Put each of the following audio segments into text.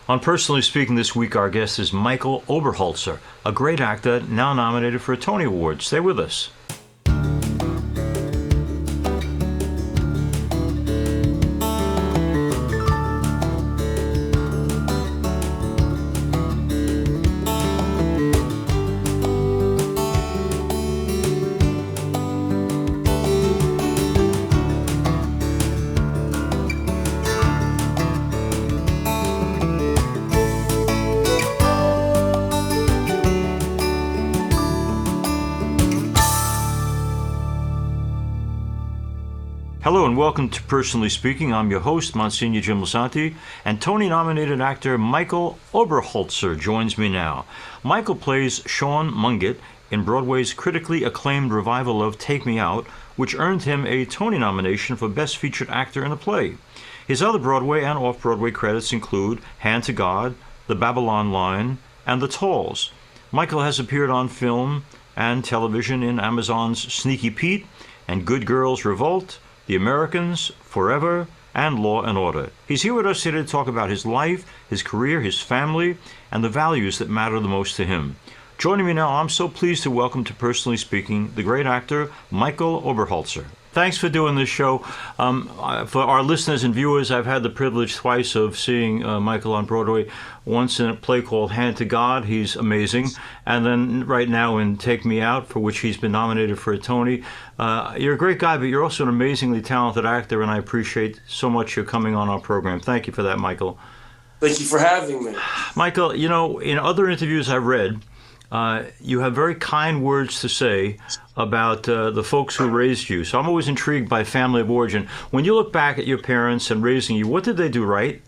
On Personally Speaking this week, our guest is Michael Oberholtzer, a great actor now nominated for a Tony Award. Stay with us. Hello and welcome to Personally Speaking. I'm your host, Monsignor Jim Lisanti, and Tony-nominated actor Michael Oberholtzer joins me now. Michael plays Sean Mungett in Broadway's critically acclaimed revival of Take Me Out, which earned him a Tony nomination for Best Featured Actor in a Play. His other Broadway and off-Broadway credits include Hand to God, The Babylon Line, and The Talls. Michael has appeared on film and television in Amazon's Sneaky Pete and Good Girls Revolt, The Americans, Forever, and Law and Order. He's here with us today to talk about his life, his career, his family, and the values that matter the most to him. Joining me now, I'm so pleased to welcome to Personally Speaking the great actor Michael Oberholtzer. Thanks for doing this show. For our listeners and viewers, I've had the privilege twice of seeing Michael on Broadway. Once in a play called Hand to God, he's amazing. And then right now in Take Me Out, for which he's been nominated for a Tony. You're a great guy, but you're also an amazingly talented actor, and I appreciate so much your coming on our program. Thank you for that, Michael. Thank you for having me. Michael, you know, in other interviews I've read, you have very kind words to say about the folks who raised you. So I'm always intrigued by family of origin. When you look back at your parents and raising you, what did they do right?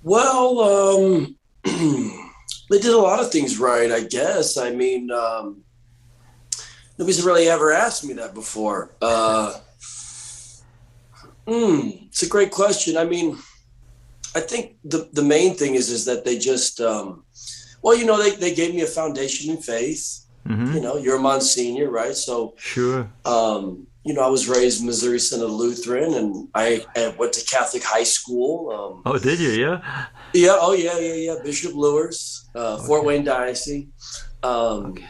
Well, they did a lot of things right, I guess. I mean, nobody's really ever asked me that before. It's a great question. I mean, I think the main thing is that they just, they gave me a foundation in faith. Mm-hmm. You know, you're a Monsignor, right? So, sure. I was raised Missouri Synod Lutheran, and I went to Catholic high school. Oh, did you? Yeah. Yeah. Oh, yeah. Bishop Lewis, Fort Wayne Diocese. Okay.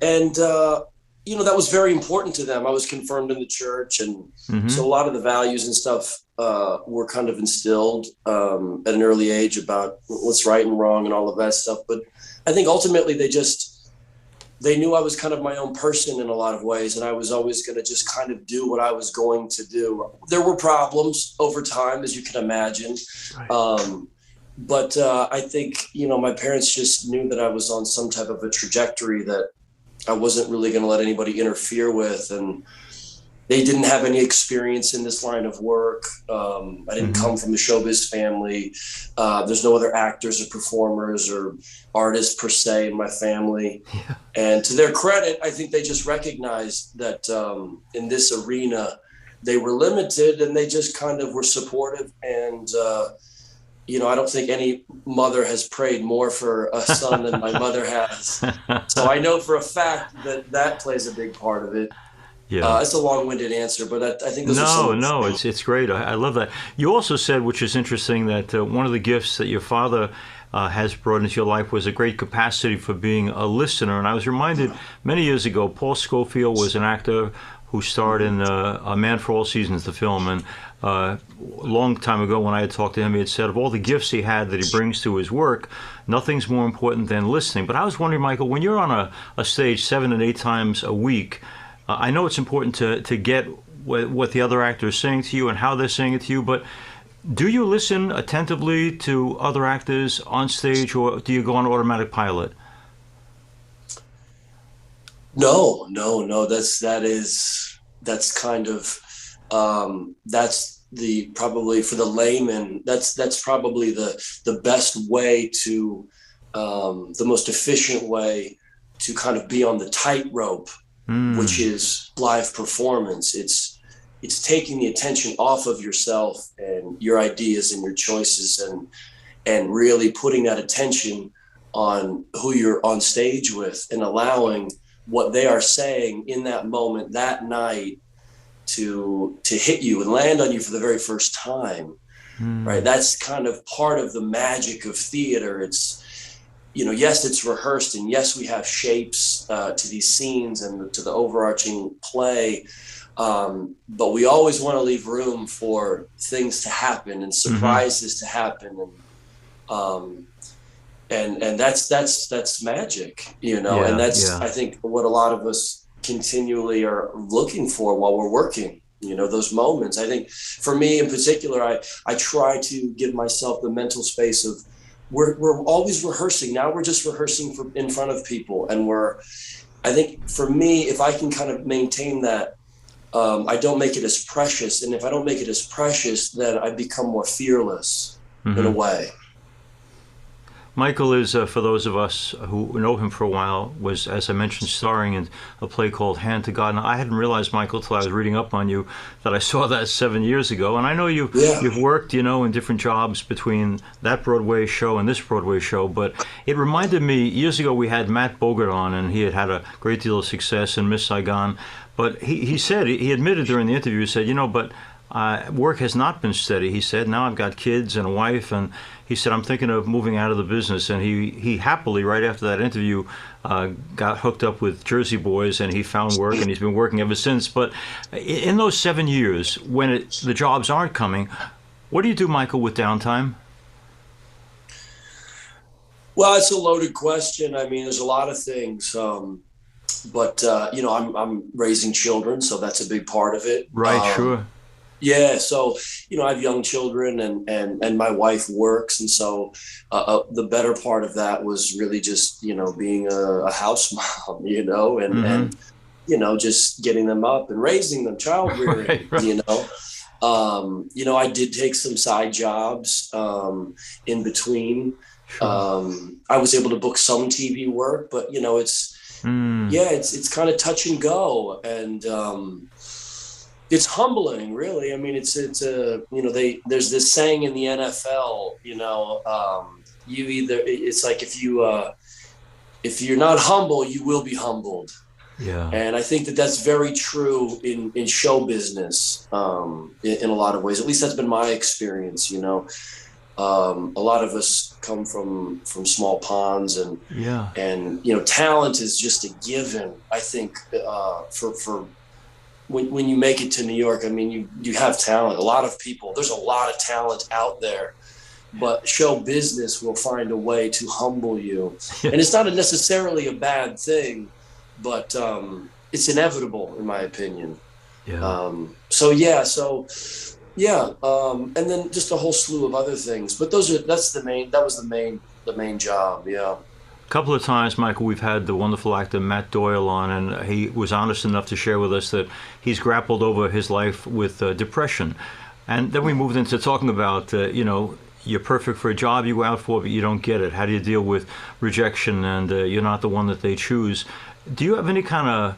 And, that was very important to them. I was confirmed in the church. And so a lot of the values and stuff were kind of instilled at an early age about what's right and wrong and all of that stuff. But I think ultimately they knew I was kind of my own person in a lot of ways, and I was always going to just kind of do what I was going to do. There were problems over time, as you can imagine. Right. But I think, my parents just knew that I was on some type of a trajectory that I wasn't really going to let anybody interfere with. And they didn't have any experience in this line of work. I didn't come from a showbiz family. There's no other actors or performers or artists per se in my family. Yeah. And to their credit, I think they just recognized that in this arena, they were limited, and they just kind of were supportive. And, I don't think any mother has prayed more for a son than my mother has. So I know for a fact that plays a big part of it. Yeah, it's a long-winded answer, but I think those it's great. I love that. You also said, which is interesting, that one of the gifts that your father has brought into your life was a great capacity for being a listener. And I was reminded many years ago, Paul Scofield was an actor who starred in A Man for All Seasons, the film. And a long time ago when I had talked to him, he had said of all the gifts he had that he brings to his work, nothing's more important than listening. But I was wondering, Michael, when you're on a stage 7 and 8 times a week, I know it's important to get what the other actor is saying to you and how they're saying it to you, but do you listen attentively to other actors on stage, or do you go on automatic pilot? No. That's kind of that's probably for the layman. That's probably the best way to the most efficient way to kind of be on the tightrope. Which is live performance. It's taking the attention off of yourself and your ideas and your choices, and really putting that attention on who you're on stage with, and allowing what they are saying in that moment, that night, to hit you and land on you for the very first time. right? That's kind of part of the magic of theater. It's, yes, it's rehearsed, and yes, we have shapes to these scenes and to the overarching play, but we always want to leave room for things to happen and surprises to happen, and that's magic, and that's I think what a lot of us continually are looking for while we're working. Those moments. I think for me in particular, I try to give myself the mental space of we're always rehearsing. Now we're just rehearsing in front of people, and I think for me, if I can kind of maintain that, I don't make it as precious, and if I don't make it as precious, then I become more fearless in a way. Michael is, for those of us who know him for a while, was, as I mentioned, starring in a play called Hand to God. And I hadn't realized, Michael, till I was reading up on you, that I saw that 7 years ago. And I know you've worked, in different jobs between that Broadway show and this Broadway show. But it reminded me, years ago we had Matt Bogart on, and he had a great deal of success in Miss Saigon. But he said, he admitted during the interview, he said, but work has not been steady. He said, now I've got kids and a wife, and he said, I'm thinking of moving out of the business. And he happily, right after that interview, got hooked up with Jersey Boys, and he found work, and he's been working ever since. But in those 7 years, when the jobs aren't coming, what do you do, Michael, with downtime? Well, it's a loaded question. I mean, there's a lot of things. But I'm raising children, so that's a big part of it. Right, sure. Yeah, so I have young children, and my wife works, and so the better part of that was really just being a house mom, and just getting them up and raising them, child rearing, right. I did take some side jobs in between. Sure. I was able to book some TV work, but it's kind of touch and go, and it's humbling, really. I mean, there's this saying in the NFL, it's like if you're not humble, you will be humbled. Yeah. And I think that's very true in show business, in a lot of ways. At least that's been my experience. A lot of us come from small ponds, and talent is just a given. I think for when you make it to New York, I mean, you have talent. A lot of people. There's a lot of talent out there, but show business will find a way to humble you, and it's not necessarily a bad thing, but it's inevitable, in my opinion. Yeah. And then just a whole slew of other things, but that was the main job. Yeah. A couple of times, Michael, we've had the wonderful actor Matt Doyle on, and he was honest enough to share with us that he's grappled over his life with depression. And then we moved into talking about, you're perfect for a job you go out for, but you don't get it. How do you deal with rejection, and you're not the one that they choose? Do you have any kind of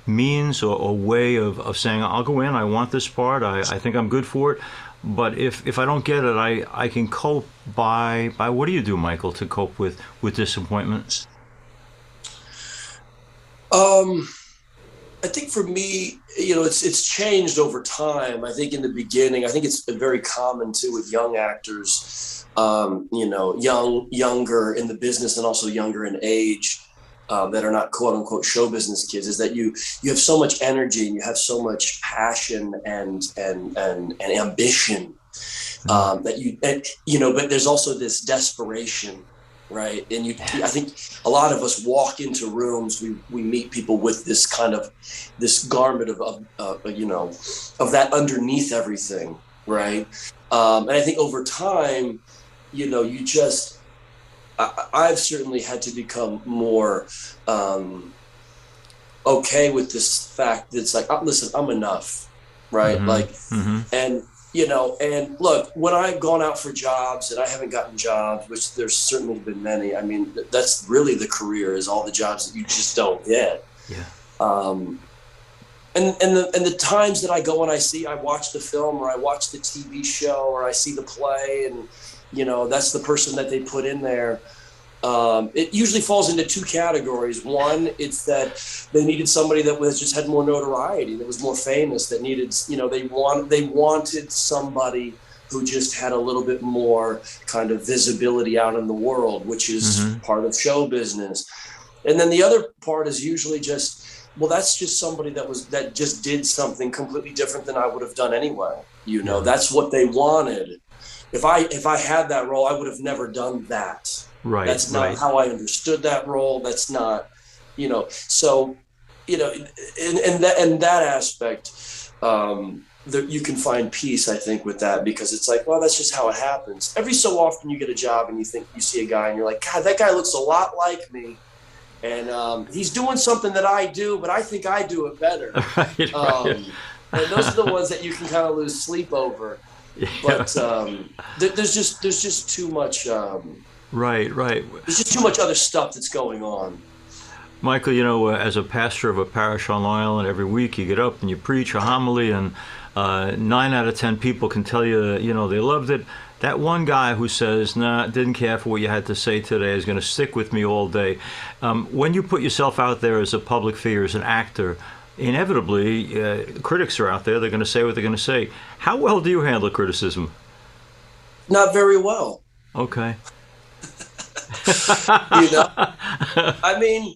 means or way of saying, I'll go in, I want this part, I think I'm good for it, but if I don't get it, I can cope by what do you do, Michael, to cope with disappointment? I think for me, it's changed over time. I think in the beginning, I think it's very common too with young actors, younger in the business and also younger in age, that are not quote unquote show business kids, is that you have so much energy and you have so much passion and ambition, but there's also this desperation, right? And I think a lot of us walk into rooms, we meet people with this kind of this garment of that underneath everything, right? And I think over time, I've certainly had to become more okay with this fact that it's like, listen, I'm enough, right? And look, when I've gone out for jobs and I haven't gotten jobs, which there's certainly been many. I mean, that's really the career, is all the jobs that you just don't get. Yeah. And the times that I go and I watch the film, or I watch the TV show, or I see the play, and that's the person that they put in there. It usually falls into two categories. One, it's that they needed somebody that just had more notoriety, that was more famous, that needed, they wanted somebody who just had a little bit more kind of visibility out in the world, which is part of show business. And then the other part is usually just, well, that's just somebody that just did something completely different than I would have done anyway. You know, that's what they wanted. If I had that role, I would have never done that. Right. That's not how I understood that role. That's not, you know, so, you know, in that aspect, you can find peace, I think, with that, because it's like, well, that's just how it happens. Every so often you get a job and you see a guy and you're like, God, that guy looks a lot like me. And he's doing something that I do, but I think I do it better. Right. And those are the ones that you can kind of lose sleep over. Yeah. But there's just too much. Right. There's just too much other stuff that's going on. Michael, you know, as a pastor of a parish on Long Island, every week you get up and you preach a homily, and 9 out of 10 people can tell you, you know, they loved it. That one guy who says, nah, didn't care for what you had to say today, is going to stick with me all day. When you put yourself out there as a public figure, as an actor, inevitably, critics are out there. They're going to say what they're going to say. How well do you handle criticism? Not very well. Okay. You know, I mean,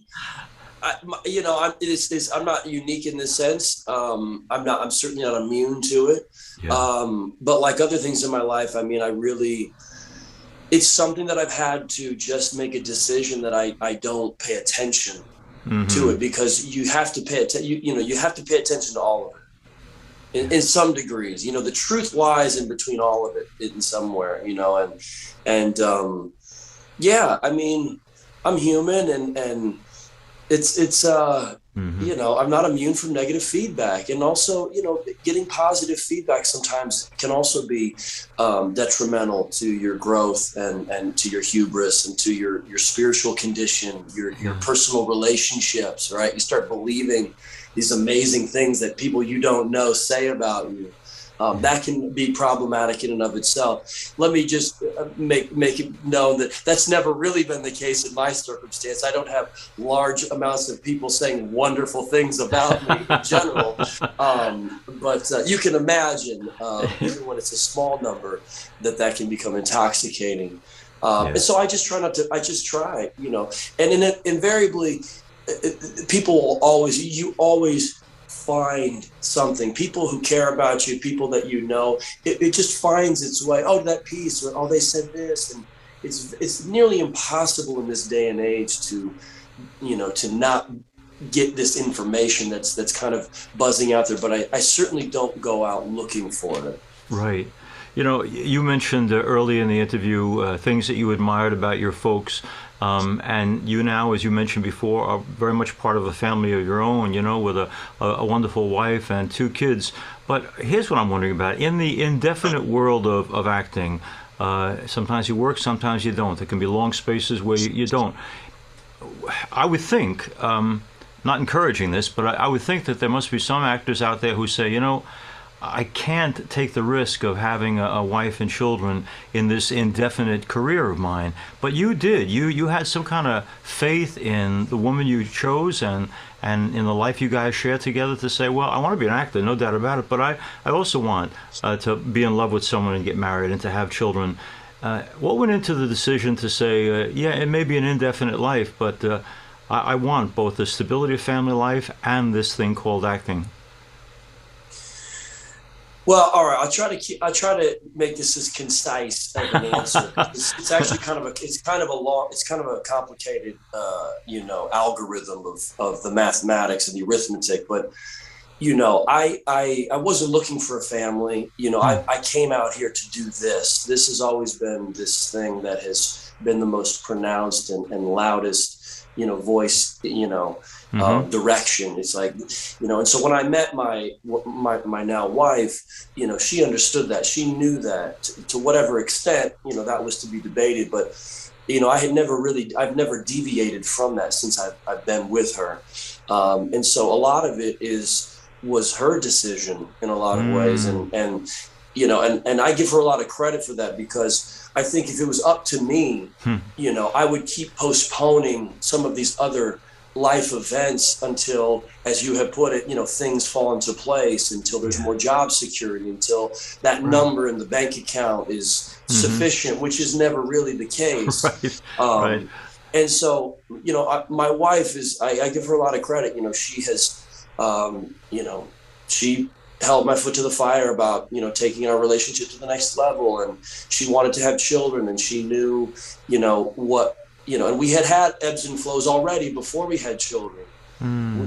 I'm not unique in this sense. I'm certainly not immune to it. Yeah. But like other things in my life, I mean, it's something that I've had to just make a decision that I don't pay attention to it, because you have to pay attention. You have to pay attention to all of it in some degrees. You know, the truth lies in between all of it in somewhere, you know, and yeah, I mean, I'm human, and it's you know, I'm not immune from negative feedback, and also, you know, getting positive feedback sometimes can also be detrimental to your growth and to your hubris and to your spiritual condition, your personal relationships, right? You start believing these amazing things that people you don't know say about you. That can be problematic in and of itself. Let me just make it known that that's never really been the case in my circumstance. I don't have large amounts of people saying wonderful things about me in general. But you can imagine, even when it's a small number, that can become intoxicating. And so I just try, you know, and invariably, people will always find something. People who care about you, people that you know, it just finds its way. Oh, that piece, or oh, they said this, and it's nearly impossible in this day and age to not get this information that's kind of buzzing out there. But I certainly don't go out looking for it. Right. You know, you mentioned early in the interview things that you admired about your folks. And you now, as you mentioned before, are very much part of a family of your own, you know, with a wonderful wife and 2 kids. But here's what I'm wondering about. In the indefinite world of acting, sometimes you work, sometimes you don't. There can be long spaces where you don't. I would think, not encouraging this, but I would think that there must be some actors out there who say, you know, I can't take the risk of having a wife and children in this indefinite career of mine. But you did. You had some kind of faith in the woman you chose and in the life you guys shared together to say, well, I want to be an actor, no doubt about it, but I also want to be in love with someone and get married and to have children. What went into the decision to say, yeah, it may be an indefinite life, but I want both the stability of family life and this thing called acting? Well, all right. I'll try to make this as concise of an answer. It's actually kind of a complicated, algorithm of the mathematics and the arithmetic. But, you know, I wasn't looking for a family. You know, I came out here to do this. This has always been this thing that has been the most pronounced and loudest, you know, voice, you know, direction. It's like, you know, and so when I met my now wife, you know, she understood that. She knew that to whatever extent, you know, that was to be debated. But, you know, I've never deviated from that since I've been with her. And so a lot of it was her decision in a lot of ways. And, you know, and I give her a lot of credit for that, because I think if it was up to me, you know, I would keep postponing some of these other life events until, as you have put it, things fall into place, until there's more job security, until that number in the bank account is sufficient, which is never really the case. Right. Right. And so, my wife I give her a lot of credit. She has, she held my foot to the fire about, taking our relationship to the next level. And she wanted to have children, and she knew, and we had ebbs and flows already before we had children.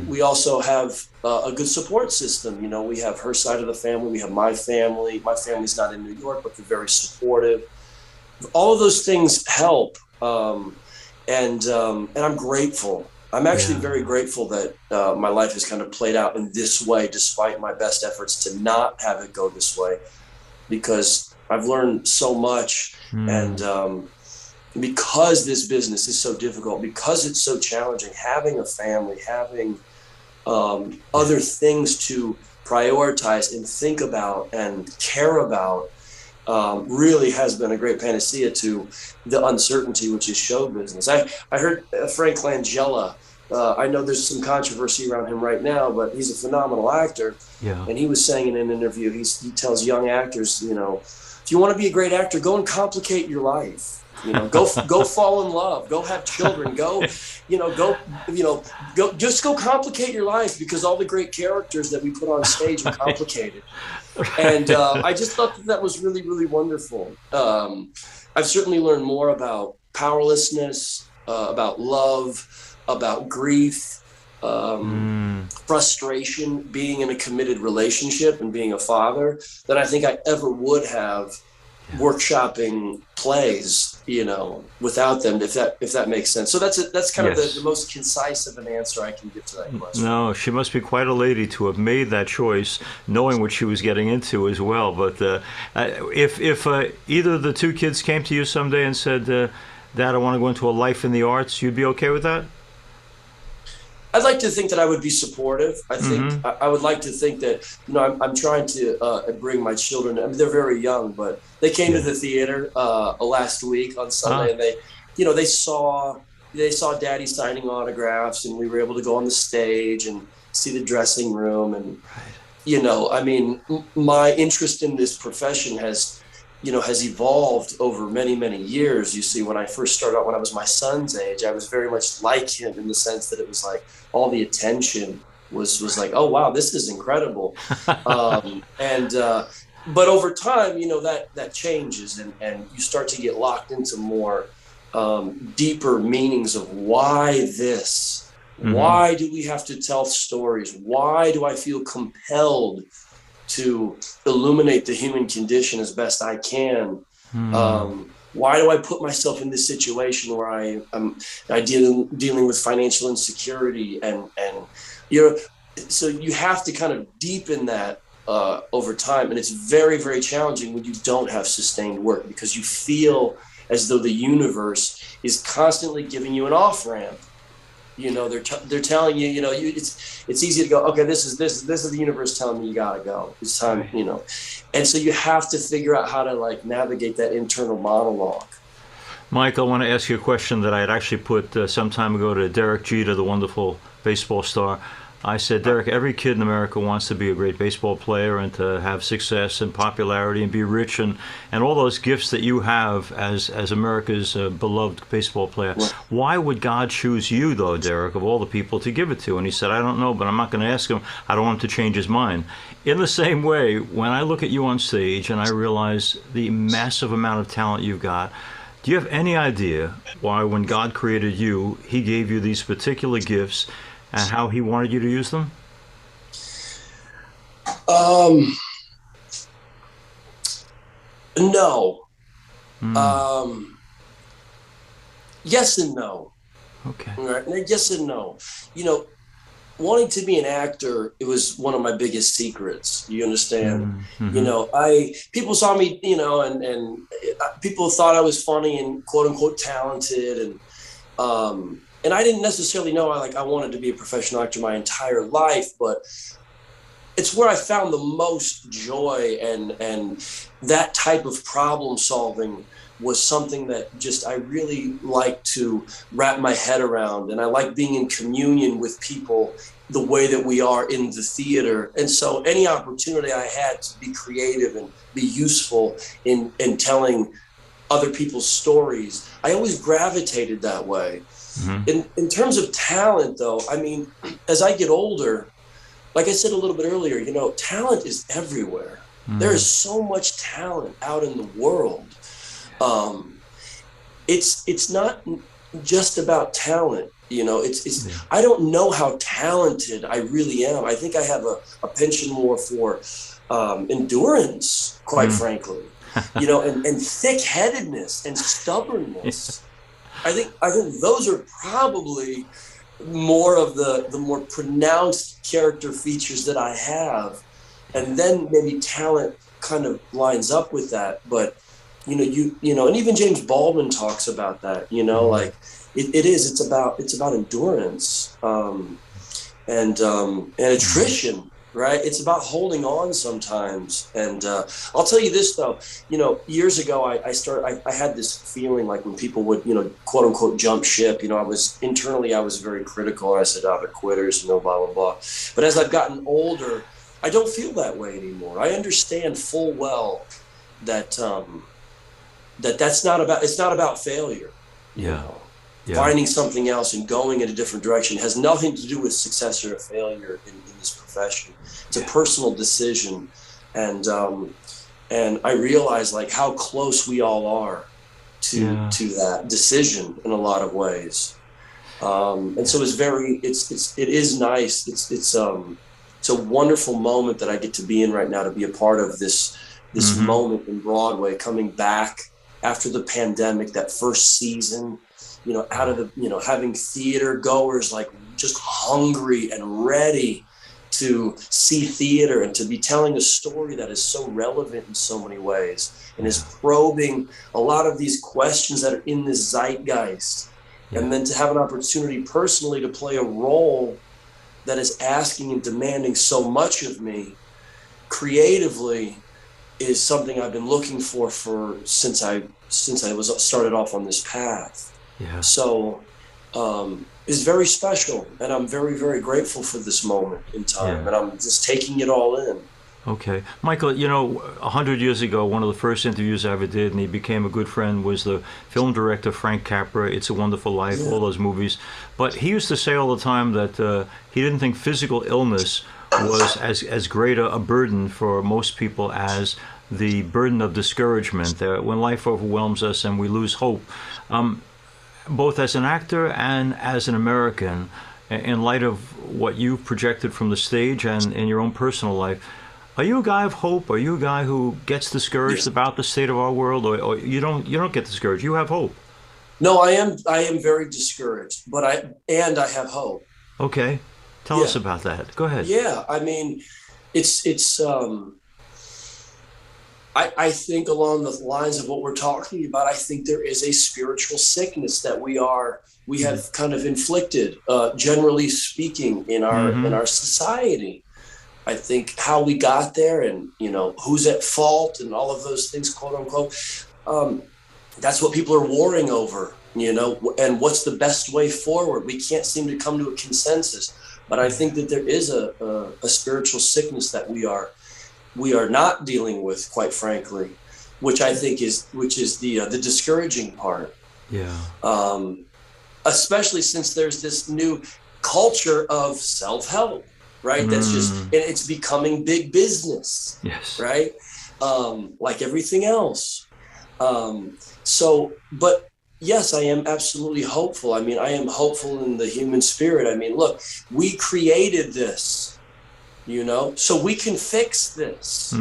We also have a good support system. We have her side of the family. We have my family. My family's not in New York, but they're very supportive. All of those things help. And I'm grateful. I'm actually very grateful that my life has kind of played out in this way, despite my best efforts to not have it go this way, because I've learned so much. And because this business is so difficult, because it's so challenging, having a family, having other things to prioritize and think about and care about, really has been a great panacea to the uncertainty, which is show business. I heard Frank Langella. I know there's some controversy around him right now, but he's a phenomenal actor. Yeah. And he was saying in an interview, he tells young actors, if you want to be a great actor, go and complicate your life. Go fall in love, go have children, go just go complicate your life, because all the great characters that we put on stage are complicated. And I just thought that was really, really wonderful. I've certainly learned more about powerlessness, about love, about grief, frustration, being in a committed relationship and being a father, than I think I ever would have workshopping plays, without them, if that makes sense. So that's kind of the most concise of an answer I can give to that question. No, she must be quite a lady to have made that choice, knowing what she was getting into as well. But if either of the two kids came to you someday and said, Dad, I want to go into a life in the arts, you'd be okay with that? I'd like to think that I would be supportive. I think I would like to think that, I'm trying to bring my children. I mean, they're very young, but they came to the theater last week on Sunday, and they saw Daddy signing autographs, and we were able to go on the stage and see the dressing room. And, I mean, my interest in this profession has evolved over many, many years. You see, when I first started out, when I was my son's age, I was very much like him, in the sense that it was like all the attention was like, oh, wow, this is incredible. But over time, that changes, and you start to get locked into more deeper meanings of why this, why do we have to tell stories? Why do I feel compelled to illuminate the human condition as best I can? Why do I put myself in this situation where I'm dealing with financial insecurity, and so you have to kind of deepen that over time, and it's very, very challenging when you don't have sustained work, because you feel as though the universe is constantly giving you an off ramp. They're telling you, it's easy to go, okay, this is the universe telling me you gotta go. It's time, And so you have to figure out how to navigate that internal monologue. Mike, I want to ask you a question that I had actually put some time ago to Derek Jeter, the wonderful baseball star. I said, Derek, every kid in America wants to be a great baseball player and to have success and popularity and be rich and all those gifts that you have as America's beloved baseball player. Right. Why would God choose you, though, Derek, of all the people to give it to? And he said, I don't know, but I'm not going to ask him. I don't want him to change his mind. In the same way, when I look at you on stage and I realize the massive amount of talent you've got, do you have any idea why, when God created you, he gave you these particular gifts and how he wanted you to use them? No. Yes and no. Okay. Right? Yes and no. Wanting to be an actor, it was one of my biggest secrets. You understand? People saw me, and people thought I was funny and quote unquote talented, and I didn't necessarily know I wanted to be a professional actor my entire life, but it's where I found the most joy, and that type of problem solving was something that just I really like to wrap my head around, and I like being in communion with people the way that we are in the theater. And so any opportunity I had to be creative and be useful in telling other people's stories, I always gravitated that way. In terms of talent, though, I mean, as I get older, like I said a little bit earlier, you know, talent is everywhere. There is so much talent out in the world. It's not just about talent, you know. I don't know how talented I really am. I think I have a penchant more for endurance, quite frankly, you know, and thick-headedness and stubbornness. I think those are probably more of the more pronounced character features that I have, and then maybe talent kind of lines up with that. But you know, and even James Baldwin talks about that. You know, like it's about endurance and attrition. Right. It's about holding on sometimes. And I'll tell you this, though, you know, years ago, I had this feeling like when people would, you know, quote unquote, jump ship, you know, I was very critical. And I said, they're quitters, you know, blah, blah, blah. But as I've gotten older, I don't feel that way anymore. I understand full well that it's not about failure. You know? Finding something else and going in a different direction has nothing to do with success or failure in this profession. It's a personal decision, and I realize like how close we all are to that decision in a lot of ways. And so it is nice. It's a wonderful moment that I get to be in right now, to be a part of this moment in Broadway, coming back after the pandemic, that first season. You know, out of the, you know, having theater goers like just hungry and ready to see theater and to be telling a story that is so relevant in so many ways and is probing a lot of these questions that are in this zeitgeist. And then to have an opportunity personally to play a role that is asking and demanding so much of me creatively is something I've been looking for since I was started off on this path. So it's very special, and I'm very, very grateful for this moment in time, and I'm just taking it all in. Okay. Michael, you know, 100 years ago, one of the first interviews I ever did, and he became a good friend, was the film director Frank Capra, It's a Wonderful Life, all those movies. But he used to say all the time that he didn't think physical illness was as great a burden for most people as the burden of discouragement, when life overwhelms us and we lose hope. Both as an actor and as an American, in light of what you've projected from the stage and in your own personal life, are you a guy of hope? Are you a guy who gets discouraged about the state of our world, or you don't get discouraged? You have hope. No, I am very discouraged, but I have hope. Okay, tell us about that. Go ahead. Yeah, I mean, it's I think along the lines of what we're talking about, I think there is a spiritual sickness that we have kind of inflicted, generally speaking, in our society. I think how we got there, and you know, who's at fault, and all of those things, quote unquote. That's what people are warring over, you know, and what's the best way forward. We can't seem to come to a consensus. But I think that there is a spiritual sickness that we are not dealing with, quite frankly, which I think is the discouraging part. Especially since there's this new culture of self-help, right? That's and it's becoming big business, right? Like everything else. But yes, I am absolutely hopeful. I mean, I am hopeful in the human spirit. I mean, look, we created this, you know, so we can fix this.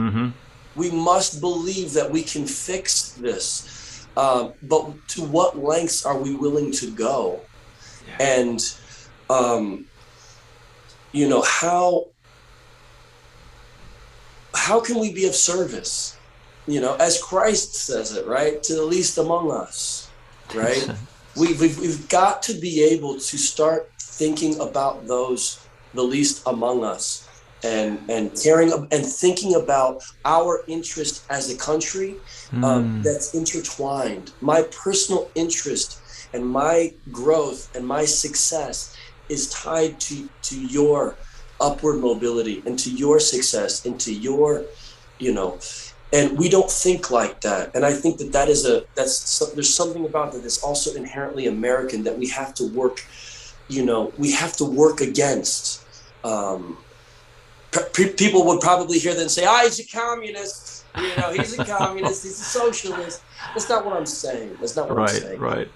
We must believe that we can fix this. But to what lengths are we willing to go? And, you know, how can we be of service? You know, as Christ says it, right? To the least among us, right? We've got to be able to start thinking about the least among us, and caring and thinking about our interest as a country that's intertwined. My personal interest and my growth and my success is tied to your upward mobility and to your success and to your, and we don't think like that. And I think there's something about that that's also inherently American that we have to work, we have to work against. People would probably hear that and say, he's a communist, he's a communist, he's a socialist. That's not what I'm saying. That's not what I'm saying. Right.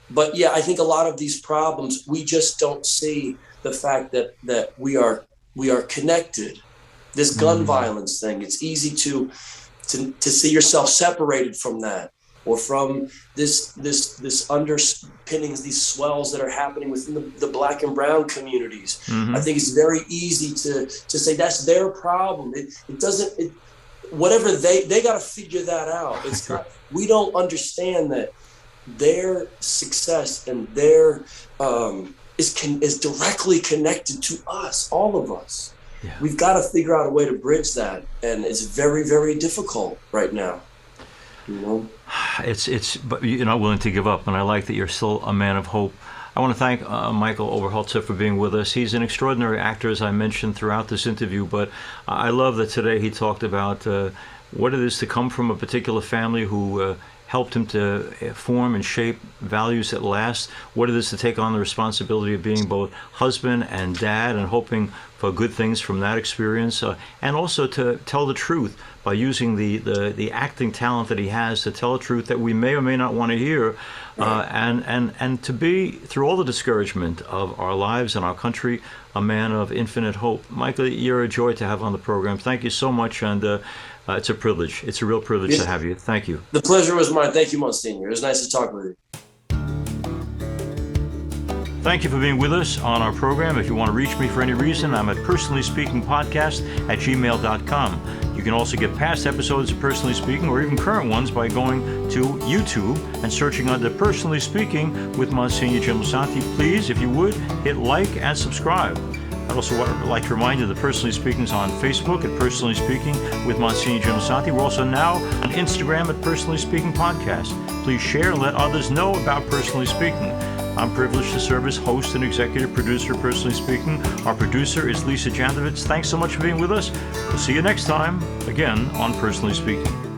But yeah, I think a lot of these problems, we just don't see the fact that we are connected. This gun violence thing, it's easy to see yourself separated from that, or from this underpinnings, these swells that are happening within the Black and brown communities. I think it's very easy to say that's their problem. It doesn't. Whatever they got to figure that out. It's not. We don't understand that their success and their is directly connected to us, all of us. Yeah. We've got to figure out a way to bridge that, and it's very, very difficult right now. But you're not willing to give up, and I like that you're still a man of hope. I want to thank Michael Oberholtzer for being with us. He's an extraordinary actor, as I mentioned throughout this interview, but I love that today he talked about what it is to come from a particular family who helped him to form and shape values that last, what it is to take on the responsibility of being both husband and dad and hoping for good things from that experience, and also to tell the truth by using the acting talent that he has to tell a truth that we may or may not want to hear, and to be, through all the discouragement of our lives and our country, a man of infinite hope. Michael, you're a joy to have on the program. Thank you so much, and it's a privilege. It's a real privilege to have you. Thank you. The pleasure was mine. Thank you, Monsignor. It was nice to talk with you. Thank you for being with us on our program. If you want to reach me for any reason, I'm at personallyspeakingpodcast@gmail.com. You can also get past episodes of Personally Speaking, or even current ones, by going to YouTube and searching under Personally Speaking with Monsignor Jim Lisante. Please, if you would, hit like and subscribe. I'd also like to remind you that Personally Speaking is on Facebook at Personally Speaking with Monsignor Jim Lisante. We're also now on Instagram at Personally Speaking Podcast. Please share and let others know about Personally Speaking. I'm privileged to serve as host and executive producer of Personally Speaking. Our producer is Lisa Jantovitz. Thanks so much for being with us. We'll see you next time, again, on Personally Speaking.